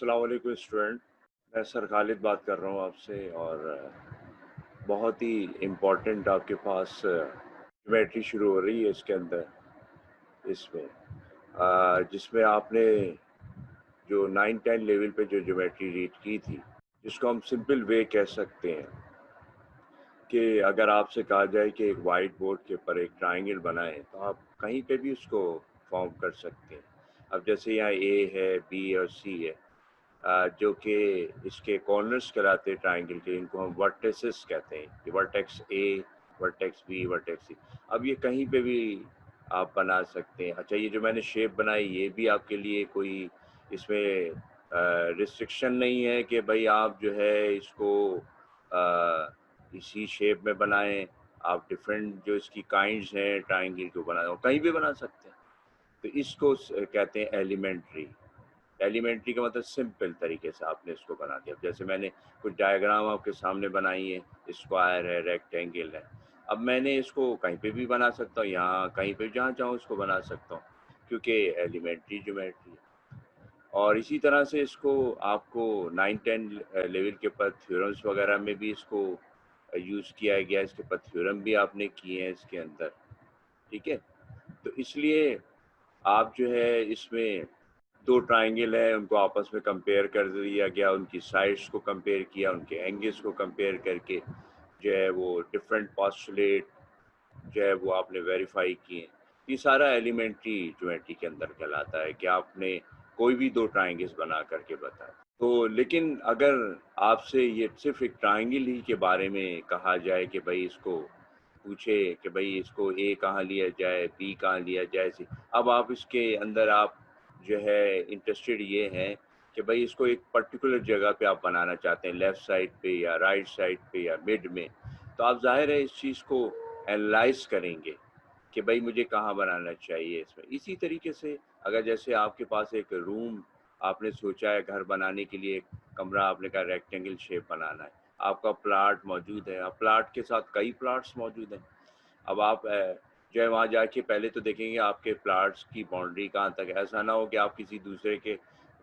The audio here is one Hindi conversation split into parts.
अस्सलाम वालेकुम स्टूडेंट। मैं सर खालिद बात कर रहा हूँ आपसे और बहुत ही इम्पोर्टेंट आपके पास ज्योमेट्री शुरू हो रही है इसके अंदर इसमें जिसमें आपने जो 9-10 लेवल पे जो ज्योमेट्री रीड की थी, जिसको हम सिंपल वे कह सकते हैं कि अगर आपसे कहा जाए कि एक वाइट बोर्ड के ऊपर एक ट्रायंगल बनाएं तो आप कहीं पे भी उसको फॉर्म कर सकते हैं। अब जैसे यहाँ ए है, बी और सी है, जो कि इसके कॉर्नर्स कहलाते हैं ट्रायंगल के, इनको हम वर्टिसेस कहते हैं कि vertex A, vertex B, vertex C. अब ये कहीं पे भी आप बना सकते हैं। अच्छा, ये जो मैंने शेप बनाई ये भी आपके लिए कोई इसमें रिस्ट्रिक्शन नहीं है कि भाई आप जो है इसको इसी शेप में बनाएं। आप डिफरेंट जो इसकी काइंड्स हैं ट्रायंगल को बनाए कहीं भी बना सकते हैं। तो इसको कहते हैं एलिमेंट्री। एलिमेंट्री का मतलब सिंपल तरीके से आपने इसको बना दिया। जैसे मैंने कुछ डायग्राम आपके सामने बनाई है, स्क्वायर है, रेक्टेंगल है। अब मैंने इसको कहीं पे भी बना सकता हूँ, यहाँ कहीं पे जहाँ चाहूँ इसको बना सकता हूँ, क्योंकि एलिमेंट्री ज्योमेट्री है। और इसी तरह से इसको आपको 9-10 लेवल के ऊपर थ्योरम्स वगैरह में भी इसको यूज़ किया गया। इसके ऊपर थ्योरम भी आपने किए हैं इसके अंदर, ठीक है। तो इसलिए आप जो है इसमें 2 ट्रायंगल हैं, उनको आपस में कंपेयर कर दिया गया, उनकी साइड्स को कंपेयर किया, उनके एंगल्स को कंपेयर करके जो है वो डिफरेंट पोस्टुलेट जो है वो आपने वेरीफाई किए। ये सारा एलिमेंट्री ज्योमेट्री के अंदर कहलाता है कि आपने कोई भी 2 ट्रायंगल्स बना करके बताए। तो लेकिन अगर आपसे ये सिर्फ एक ट्रायंगल ही के बारे में कहा जाए कि भाई इसको पूछे कि भाई इसको ए कहाँ लिया जाए, बी कहाँ लिया जाए, सी, अब आप इसके अंदर आप जो है इंटरेस्टेड ये हैं कि भाई इसको एक पर्टिकुलर जगह पे आप बनाना चाहते हैं, लेफ़्ट साइड पे या राइट साइड पे या मिड में। तो आप ज़ाहिर है इस चीज़ को एनालाइज़ करेंगे कि भाई मुझे कहाँ बनाना चाहिए इसमें। इसी तरीके से अगर जैसे आपके पास एक रूम आपने सोचा है घर बनाने के लिए, एक कमरा आपने कहा रेक्टेंगल शेप बनाना है, आपका प्लाट मौजूद है, अब प्लाट के साथ कई प्लाट्स मौजूद हैं। अब आप जो है वहाँ जाके पहले तो देखेंगे आपके प्लाट्स की बाउंड्री कहाँ तक है। ऐसा ना हो कि आप किसी दूसरे के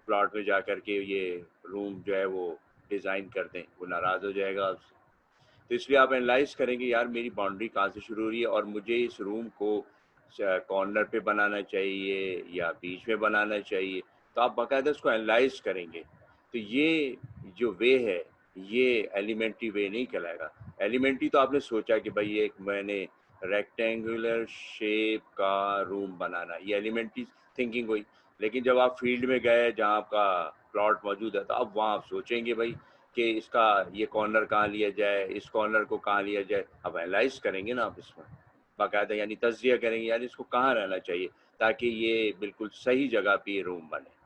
प्लॉट में जा कर के ये रूम जो है वो डिज़ाइन कर दें, वो नाराज़ हो जाएगा आपसे। तो इसलिए आप एनालाइज़ करेंगे यार मेरी बाउंड्री कहाँ से शुरू हो रही है और मुझे इस रूम को कॉर्नर पे बनाना चाहिए या बीच में बनाना चाहिए। तो आप बाकायदा इसको एनालाइज़ करेंगे। तो ये जो वे है, ये एलिमेंट्री वे नहीं कहलाएगा। एलिमेंट्री तो आपने सोचा कि भाई एक मैंने रेक्टेंगुलर शेप का रूम बनाना, ये एलिमेंट्री थिंकिंग हुई। लेकिन जब आप फील्ड में गए जहाँ आपका प्लॉट मौजूद है, तो अब वहाँ आप सोचेंगे भाई कि इसका ये कॉर्नर कहाँ लिया जाए, इस कॉर्नर को कहाँ लिया जाए। अब एनालाइज़ करेंगे ना आप इसमें बाकायदा, यानी तज्ज़िया करेंगे यार इसको कहाँ रहना चाहिए ताकि ये बिल्कुल सही जगह पे ये रूम बने।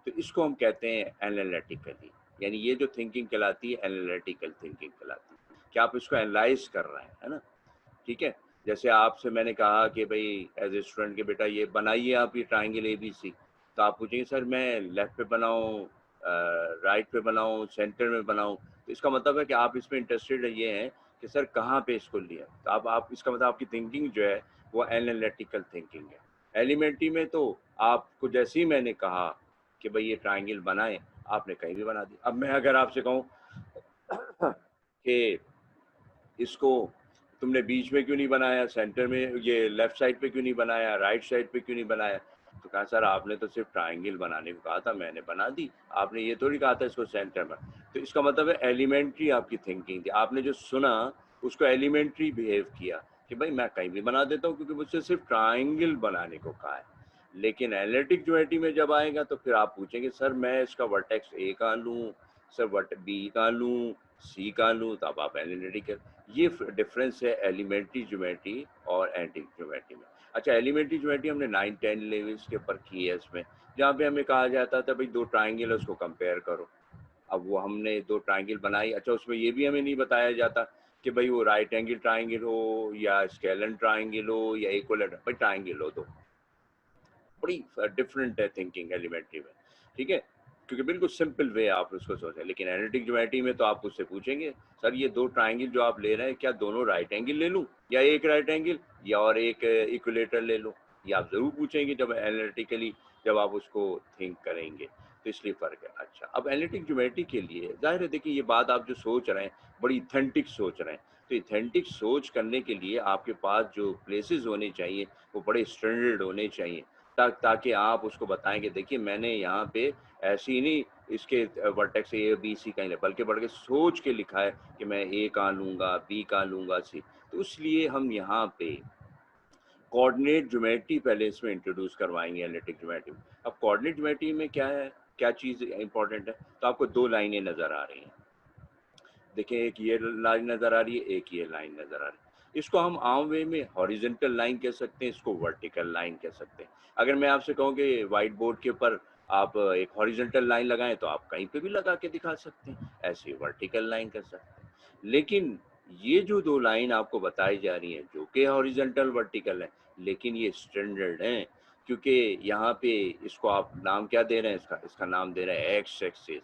तो इसको हम कहते हैं एनालिटिकली, यानी ये जो थिंकिंग कहलाती है एनालिटिकल थिंकिंग कहलाती है कि आप इसको एनालाइज़ कर रहे हैं, है ना? ठीक है। जैसे आपसे मैंने कहा कि भाई एज ए स्टूडेंट के बेटा ये बनाइए आप ये ट्राइंगल ABC, तो आप पूछेंगे सर मैं लेफ्ट पे बनाऊँ, राइट पे बनाऊँ, सेंटर में बनाऊँ। तो इसका मतलब है कि आप इसमें इंटरेस्टेड ये हैं कि सर कहाँ पे इसको लिया। तो आप इसका मतलब आपकी थिंकिंग जो है वो एनालिटिकल थिंकिंग है। एलिमेंट्री में तो आपको जैसे ही मैंने कहा कि भाई ये ट्राइंगल बनाएं, आपने कहीं भी बना दी। अब मैं अगर आपसे कहूँ कि इसको तुमने बीच में क्यों नहीं बनाया, सेंटर में ये लेफ्ट साइड पे क्यों नहीं बनाया, राइट साइड पे क्यों नहीं बनाया। तो कहा सर आपने तो सिर्फ ट्रायंगल बनाने को कहा था, मैंने बना दी, आपने ये थोड़ी कहा था इसको सेंटर में। तो इसका मतलब है एलिमेंट्री आपकी थिंकिंग थी, आपने जो सुना उसको एलिमेंट्री बिहेव किया कि भाई मैं कहीं भी बना देता हूँ क्योंकि मुझसे सिर्फ ट्रायंगल बनाने को कहा है। लेकिन एनालिटिक ज्योमेट्री में जब आएगा तो फिर आप पूछेंगे सर मैं इसका वर्टेक्स ए कहाँ लूँ, सर वट बी कहाँ लूँ, सी कहाँ लूँ। तो अब आप एनालिटिकल, ये डिफरेंस है एलिमेंट्री ज्योमेट्री और एनालिटिक ज्योमेट्री में। अच्छा, एलिमेंट्री ज्योमेट्री हमने 9-10 लेवल्स के ऊपर की है इसमें, जहाँ पे हमें कहा जाता था भाई 2 ट्रायंगल है उसको कंपेयर करो। अब वो हमने 2 ट्रायंगल बनाई। अच्छा, उसमें ये भी हमें नहीं बताया जाता कि भाई वो राइट एंगल ट्रायंगल हो या स्केलन ट्रायंगल हो या इक्विलेटरल, भाई ट्रायंगल हो दो। बड़ी डिफरेंट है थिंकिंग एलिमेंट्री में, ठीक है, क्योंकि बिल्कुल सिंपल वे आप उसको सोचें। लेकिन एनालिटिक ज्योमेट्री में तो आप उससे पूछेंगे सर ये 2 ट्रायंगल जो आप ले रहे हैं क्या दोनों राइट एंगल ले लूं या एक राइट एंगल या और एक इक्विलेटर ले लूं। ये आप ज़रूर पूछेंगे जब एनालिटिकली जब आप उसको थिंक करेंगे। तो इसलिए फ़र्क है। अच्छा, अब एनालिटिक ज्योमेट्री के लिए ज़ाहिर है, देखिए ये बात आप जो सोच रहे हैं, बड़ी ऑथेंटिक सोच रहे हैं। तो ऑथेंटिक सोच करने के लिए आपके पास जो प्लेसेस होने चाहिए, वो बड़े स्टैंडर्ड होने चाहिए, ताकि आप उसको बताएँ कि देखिए मैंने यहाँ पे ऐसे ही नहीं इसके वर्टेक्स ए, बी, सी कहीं बल्कि बढ़ के सोच के लिखा है कि मैं ए कहाँ लूँगा, बी कहाँ लूँगा, सी। तो इसलिए हम यहाँ पे कोऑर्डिनेट ज्योमेट्री पहले इसमें इंट्रोड्यूस करवाएँगे एनालिटिक ज्योमेट्री में। अब कोऑर्डिनेट ज्योमेट्री में क्या है, क्या चीज़ इम्पोर्टेंट है? तो आपको 2 लाइनें नज़र आ रही हैं। देखिए एक ये लाइन नज़र आ रही है, एक ये लाइन नज़र आ रही है। इसको हम आम वे में हॉरिज़ॉन्टल लाइन कह सकते हैं, इसको वर्टिकल लाइन कह सकते हैं। अगर मैं आपसे कहूँ कि व्हाइट बोर्ड के ऊपर आप एक हॉरिज़ॉन्टल लाइन लगाएँ, तो आप कहीं पे भी लगा के दिखा सकते हैं, ऐसे ही वर्टिकल लाइन कर सकते हैं। लेकिन ये जो 2 लाइन आपको बताई जा रही हैं, जो कि हॉरिज़ॉन्टल वर्टिकल है, लेकिन ये स्टैंडर्ड हैं, क्योंकि यहाँ पे इसको आप नाम क्या दे रहे हैं इसका? इसका नाम दे रहे हैं एक्स एक्सिस।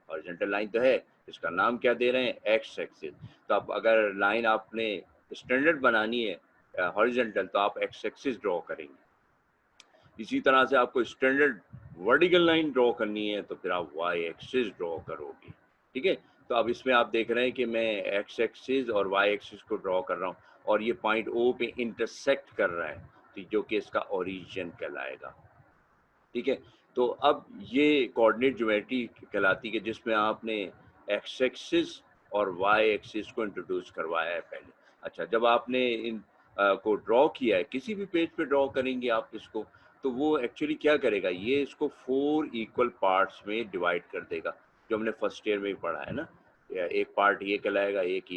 हॉरिज़ॉन्टल लाइन तो है, इसका नाम क्या दे रहे हैं? X axis. तो अब अगर लाइन आपने स्टैंडर्ड बनानी है हॉरिजॉन्टल, तो आप एक्स एक्सिस ड्रॉ करेंगे। इसी तरह से आपको स्टैंडर्ड वर्टिकल लाइन ड्रॉ करनी है, तो फिर आप वाई एक्सिस ड्रॉ करोगे। ठीक है? तो अब इसमें आप देख रहे हैं कि मैं एक्स एक्सिस और वाई एक्सिस को ड्रॉ कर रहा हूँ, और ये पॉइंट ओ पे इंटरसेक्ट कर रहा है, तो जो कि इसका ओरिजिन कहलाएगा। ठीक है? तो अब ये कोऑर्डिनेट ज्योमेट्री कहलाती है, जिसमें आपने एक्स एक्सिस और वाई एक्सिस को इंट्रोड्यूस करवाया है पहले। अच्छा, जब आपने इन को ड्रॉ किया है, किसी भी पेज पे ड्रॉ करेंगे आप इसको, तो वो एक्चुअली क्या करेगा, ये इसको 4 इक्वल पार्ट्स में डिवाइड कर देगा, जो हमने फर्स्ट ईयर में भी पढ़ा है ना। एक पार्ट ये कहलाएगा, एक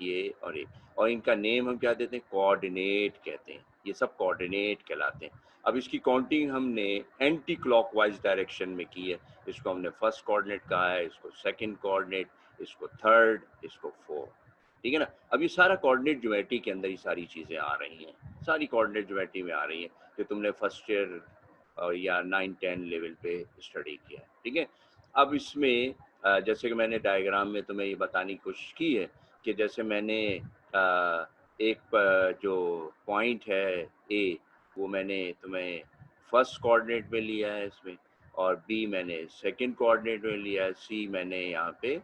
ये और एक, और इनका नेम हम क्या देते हैं? कोऑर्डिनेट कहते हैं। ये सब कोऑर्डिनेट कहलाते हैं। अब इसकी काउंटिंग हमने एंटी क्लॉकवाइज डायरेक्शन में की है। इसको हमने फर्स्ट कोऑर्डिनेट कहा है, इसको सेकंड कोऑर्डिनेट, इसको थर्ड, इसको फोर्थ। ठीक है ना? अब ये सारा कोऑर्डिनेट ज्योमेट्री के अंदर ही सारी चीज़ें आ रही हैं, सारी कोऑर्डिनेट ज्योमेट्री में आ रही हैं, जो तुमने फर्स्ट ईयर या 9-10 लेवल पे स्टडी किया है। ठीक है? अब इसमें जैसे कि मैंने डायग्राम में तुम्हें ये बताने की कोशिश की है कि जैसे मैंने जो पॉइंट है ए, वो मैंने तुम्हें फर्स्ट कोऑर्डिनेट में लिया है इसमें, और बी मैंने सेकंड कोऑर्डिनेट में लिया है, सी मैंने यहाँ पे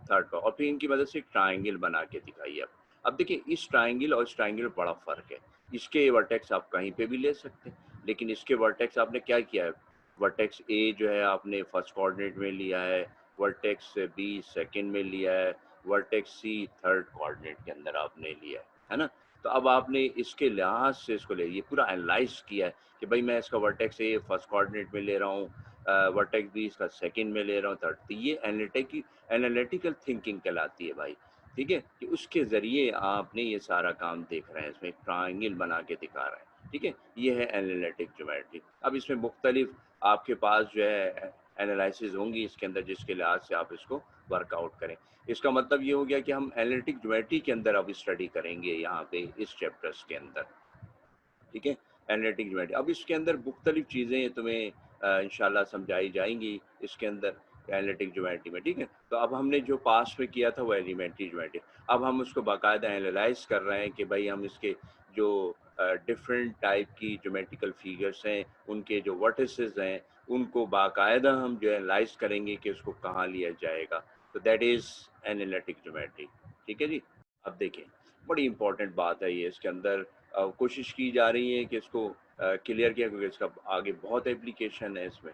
थर्ड का, और फिर इनकी मदद से एक ट्रायंगल बना के दिखाई है। अब देखिए इस ट्रायंगल और इस ट्रायंगल में बड़ा फ़र्क है। इसके वर्टेक्स आप कहीं पे भी ले सकते हैं, लेकिन इसके वर्टेक्स आपने क्या किया है, वर्टेक्स ए जो है आपने फर्स्ट कोऑर्डिनेट में लिया है, वर्टेक्स बी सेकंड में लिया है, वर्टेक्स सी थर्ड कोऑर्डिनेट के अंदर आपने लिया है ना? तो अब आपने इसके लिहाज से इसको ले, ये पूरा एनालाइज़ किया है कि भाई मैं इसका वर्टेक्स ए फर्स्ट कोऑर्डिनेट में ले रहा हूँ, वर्टेक्स बी इसका सेकंड में ले रहा हूँ, थर्ड। तो ये एनालिटिकल थिंकिंग कहलाती है भाई। ठीक है? कि उसके ज़रिए आपने ये सारा काम देख रहे हैं, इसमें एक ट्रायंगल बना के दिखा रहे हैं। ठीक है? ये है एनालिटिक ज्योमेट्री। अब इसमें मुख्तलिफ आपके पास जो है एनालिसिस होंगी इसके अंदर, जिसके लिहाज से आप इसको वर्कआउट करें। इसका मतलब ये हो गया कि हम एनालिटिक ज्योमेट्री के अंदर अब स्टडी करेंगे यहाँ पे इस चैप्टर्स के अंदर। ठीक है? Analytic geometry. अब इसके अंदर मुख्तलिफ चीज़ें तुम्हें इंशाल्लाह समझाई जाएँगी इसके अंदर एनालिटिक ज्योमेट्री में, ठीक है? तो अब हमने जो पास्ट में किया था वो एलिमेंट्री ज्योमेट्री। अब हम उसको बाकायदा एनालाइज़ कर रहे हैं कि भाई हम इसके जो डिफरेंट टाइप की ज्योमेट्रिकल फिगर्स हैं, उनके जो वर्टिसेस हैं, उनको बाकायदा हम जो एनालाइज़ करेंगे कि उसको कहाँ लिया जाएगा। तो दैट इज़ एनालिटिक ज्योमेट्री। ठीक है जी? अब देखें, बड़ी इम्पोर्टेंट बात है ये इसके अंदर, कोशिश की जा रही है कि इसको क्लियर किया, क्योंकि इसका आगे बहुत एप्लीकेशन है इसमें।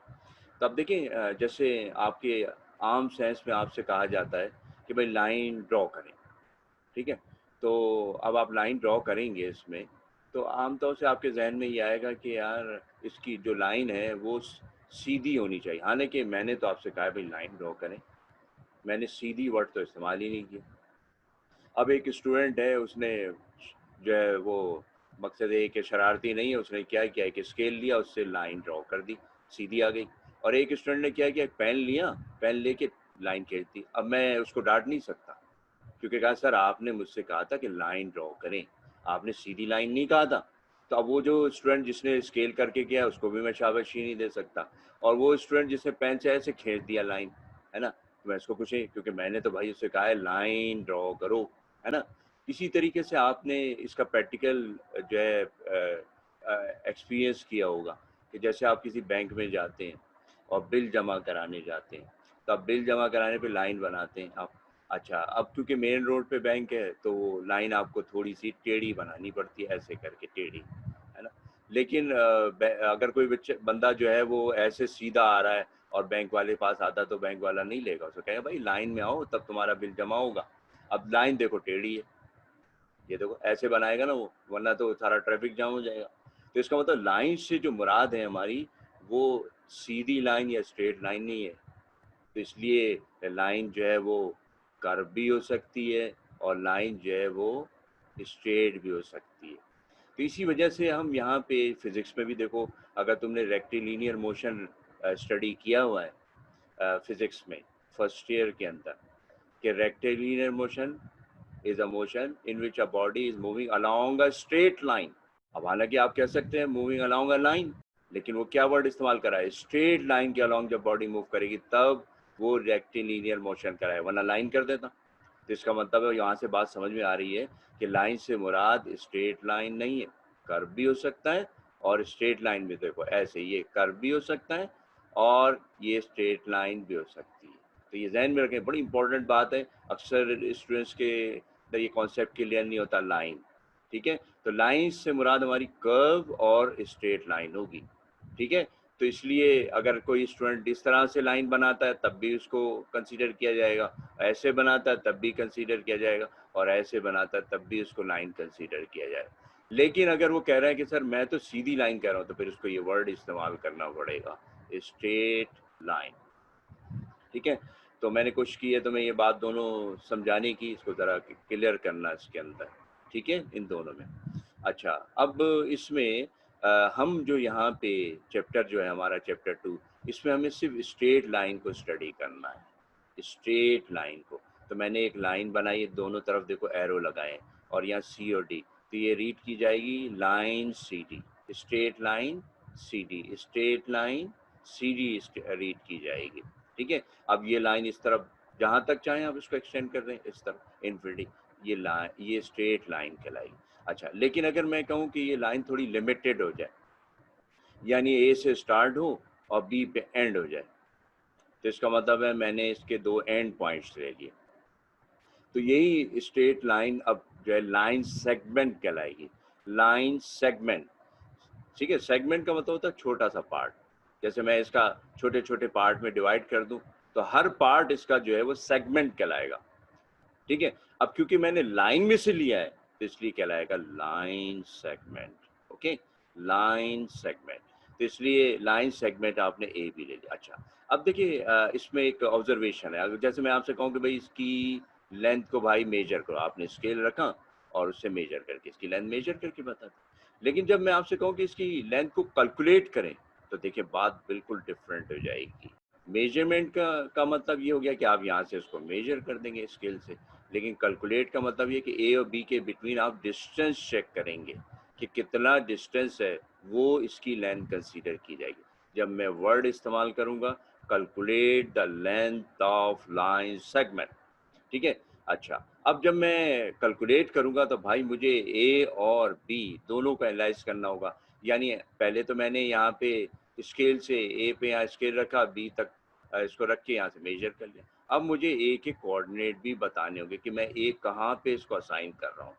तो अब देखें, जैसे आपके आम सेंस में आपसे कहा जाता है कि भाई लाइन ड्रॉ करें, ठीक है? तो अब आप लाइन ड्रॉ करेंगे इसमें, तो आमतौर से आपके ज़हन में ये आएगा कि यार इसकी जो लाइन है वो सीधी होनी चाहिए। हालाँकि मैंने तो आपसे कहा है भाई लाइन ड्रॉ करें, मैंने सीधी वर्ड तो इस्तेमाल ही नहीं किया। अब एक स्टूडेंट है, उसने जो है वो मकसद है कि शरारती नहीं है, उसने क्या किया, एक स्केल लिया, उससे लाइन ड्रॉ कर दी, सीधी आ गई। और एक स्टूडेंट ने क्या किया, एक पेन लिया, पेन लेके लाइन खींच दी। अब मैं उसको डांट नहीं सकता, क्योंकि कहा सर आपने मुझसे कहा था कि लाइन ड्रॉ करें, आपने सीधी लाइन नहीं कहा था। तो अब वो जो स्टूडेंट जिसने स्केल करके किया उसको भी मैं शाबाशी नहीं दे सकता, और वो स्टूडेंट जिसने पेन से ऐसे खींच दिया लाइन, है ना, तो मैं इसको कुछ नहीं, क्योंकि मैंने तो भाई उससे कहा है लाइन ड्रॉ करो, है ना। इसी तरीके से आपने इसका प्रैक्टिकल जो है एक्सपीरियंस किया होगा कि जैसे आप किसी बैंक में जाते हैं, और बिल जमा कराने जाते हैं, तो अब बिल जमा कराने पे लाइन बनाते हैं आप। अच्छा, अब क्योंकि मेन रोड पे बैंक है तो लाइन आपको थोड़ी सी टेढ़ी बनानी पड़ती है, ऐसे करके टेढ़ी, है ना। लेकिन अगर कोई बंदा जो है वो ऐसे सीधा आ रहा है और बैंक वाले पास आता तो बैंक वाला नहीं लेगा, उसको कहेगा भाई लाइन में आओ तब तुम्हारा बिल जमा होगा। अब लाइन देखो टेढ़ी है, ये देखो ऐसे बनाएगा ना वो, वरना तो सारा ट्रैफिक जाम हो जाएगा। तो इसका मतलब लाइन से जो मुराद है हमारी, वो सीधी लाइन या स्ट्रेट लाइन नहीं है। तो इसलिए लाइन जो है वो कर्व भी हो सकती है और लाइन जो है वो स्ट्रेट भी हो सकती है। तो इसी वजह से हम यहाँ पे फिजिक्स में भी देखो, अगर तुमने रेक्टिलिनियर मोशन स्टडी किया हुआ है फिजिक्स में फर्स्ट ईयर के अंदर, कि rectilinear motion is a motion in which a body is moving along a straight line। अब हालांकि आप कह सकते हैं moving along a line, लेकिन वो क्या वर्ड इस्तेमाल करा है, स्ट्रेट लाइन के along जब बॉडी मूव करेगी तब वो रेक्टिलिनियर मोशन कराए, वरना लाइन कर देता। तो इसका मतलब है यहाँ से बात समझ में आ रही है कि लाइन से मुराद स्ट्रेट लाइन नहीं है, कर्व भी हो सकता है। और स्ट्रेट लाइन में देखो ऐसे ये कर्व भी हो सकता है और ये स्ट्रेट लाइन भी हो सकती है। तो ये जहन में रखें, बड़ी इंपॉर्टेंट बात है। अक्सर स्टूडेंट्स के ये कॉन्सेप्ट क्लियर नहीं होता लाइन, ठीक है। तो लाइन से मुराद हमारी कर्व और स्ट्रेट लाइन होगी, ठीक है। तो इसलिए अगर कोई स्टूडेंट इस तरह से लाइन बनाता है तब भी उसको कंसीडर किया जाएगा, ऐसे बनाता है तब भी कंसीडर किया जाएगा, और ऐसे बनाता है तब भी उसको लाइन कंसीडर किया जाएगा। लेकिन अगर वो कह रहा है कि सर मैं तो सीधी लाइन कह रहा हूँ, तो फिर उसको ये वर्ड इस्तेमाल करना पड़ेगा, स्ट्रेट लाइन, ठीक है। तो मैंने कोशिश की है तुम्हें ये बात दोनों समझाने की, इसको ज़रा क्लियर करना इसके अंदर, ठीक है, इन दोनों में। अच्छा, अब इसमें हम जो यहाँ पे चैप्टर जो है हमारा चैप्टर 2, इसमें हमें सिर्फ स्ट्रेट लाइन को स्टडी करना है, स्ट्रेट लाइन को। तो मैंने एक लाइन बनाई है, दोनों तरफ देखो एरो लगाए और यहाँ सी और डी, तो ये रीड की जाएगी line C D, straight line C D, straight line C D read की जाएगी, ठीक है। अब ये लाइन इस तरफ जहाँ तक चाहें आप इसको एक्सटेंड कर दें, इस तरफ इन्फिनिटी, ये लाइन ये स्ट्रेट लाइन कहलाएगी। अच्छा, लेकिन अगर मैं कहूँ कि ये लाइन थोड़ी लिमिटेड हो जाए, यानी ए से स्टार्ट हो और बी पे एंड हो जाए, तो इसका मतलब है मैंने इसके दो एंड पॉइंट्स ले लिए, तो यही स्ट्रेट लाइन अब जो है लाइन सेगमेंट कहलाएगी, लाइन सेगमेंट, ठीक है। सेगमेंट का मतलब होता है छोटा सा पार्ट, जैसे मैं इसका छोटे छोटे पार्ट में डिवाइड कर दूं तो हर पार्ट इसका जो है वो सेगमेंट कहलाएगा, ठीक है। अब क्योंकि मैंने लाइन में से लिया है तो इसलिए कहलाएगा line segment, okay, line segment. तो इसलिए लाइन सेगमेंट आपने ए भी ले लिया। अच्छा, अब देखिए इसमें एक ऑब्जर्वेशन है, अगर जैसे मैं आपसे कहूँ कि भाई इसकी लेंथ को भाई मेजर करो, आपने स्केल रखा और उससे मेजर करके इसकी लेंथ मेजर करके बता दी। लेकिन जब मैं आपसे कहूँ कि इसकी लेंथ को कैलकुलेट करें, तो देखिए बात बिल्कुल डिफरेंट हो जाएगी। मेजरमेंट का मतलब ये हो गया कि आप यहाँ से उसको मेजर कर देंगे स्केल से, लेकिन कैलकुलेट का मतलब ये कि ए और बी के बिटवीन आप डिस्टेंस चेक करेंगे कि कितना डिस्टेंस है, वो इसकी लेंथ कंसीडर की जाएगी। जब मैं वर्ड इस्तेमाल करूँगा calculate the length of line segment, ठीक है। अच्छा, अब जब मैं कैलकुलेट करूँगा तो भाई मुझे ए और बी दोनों को एनालाइज करना होगा। यानी पहले तो मैंने यहाँ पे स्केल से ए पे यहाँ स्केल रखा, बी तक इसको रख के यहाँ से मेजर कर लिया। अब मुझे ए के कोऑर्डिनेट भी बताने होंगे कि मैं ए कहाँ पे इसको असाइन कर रहा हूँ,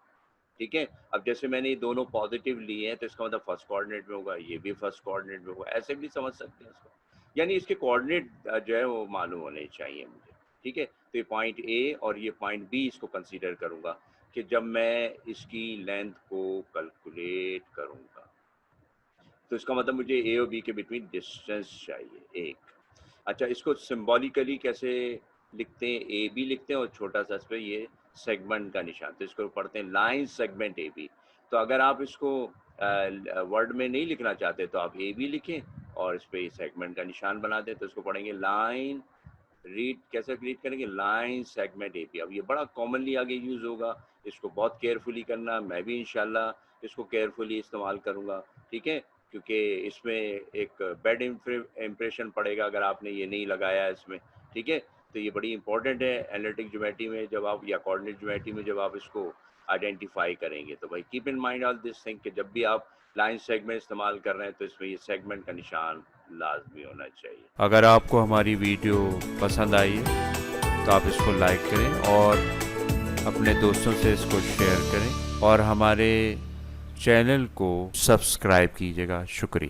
ठीक है। अब जैसे मैंने ये दोनों पॉजिटिव लिए हैं तो इसका मतलब फर्स्ट कोऑर्डिनेट में होगा, ये भी फर्स्ट कोऑर्डिनेट में होगा, ऐसे भी समझ सकते हैं इसको। यानी इसके कोऑर्डिनेट जो है वो मालूम होने चाहिए मुझे, ठीक है। तो ये पॉइंट ए और ये पॉइंट बी इसको कंसीडर करूँगा कि जब मैं इसकी लेंथ को कैलकुलेट करूँगा, तो इसका मतलब मुझे ए और बी के बिटवीन डिस्टेंस चाहिए एक। अच्छा, इसको सिंबॉलिकली कैसे लिखते हैं, ए बी लिखते हैं और छोटा सा इस पर ये सेगमेंट का निशान, तो इसको पढ़ते हैं लाइन सेगमेंट ए बी। तो अगर आप इसको वर्ड में नहीं लिखना चाहते तो आप ए बी लिखें और इस पर सेगमेंट का निशान बना दें, तो इसको पढ़ेंगे लाइन, रीड कैसे रीड करेंगे, लाइन सेगमेंट ए बी। अब ये बड़ा कॉमनली आगे यूज़ होगा, इसको बहुत केयरफुली करना, मैं भी इंशाल्लाह इसको केयरफुली इस्तेमाल करूँगा, ठीक है। क्योंकि इसमें एक बैड इम्प्रेशन पड़ेगा अगर आपने ये नहीं लगाया है इसमें, ठीक है। तो ये बड़ी इंपॉर्टेंट है एनालिटिक ज्योमेट्री में जब आप, या कोऑर्डिनेट ज्योमेट्री में जब आप इसको आइडेंटिफाई करेंगे। तो भाई keep in mind all this thing कि जब भी आप लाइन सेगमेंट इस्तेमाल कर रहे हैं तो इसमें ये सेगमेंट का निशान लाजमी होना चाहिए। अगर आपको हमारी वीडियो पसंद आई है तो आप इसको लाइक करें और अपने दोस्तों से इसको शेयर करें और हमारे चैनल को सब्सक्राइब कीजिएगा। शुक्रिया।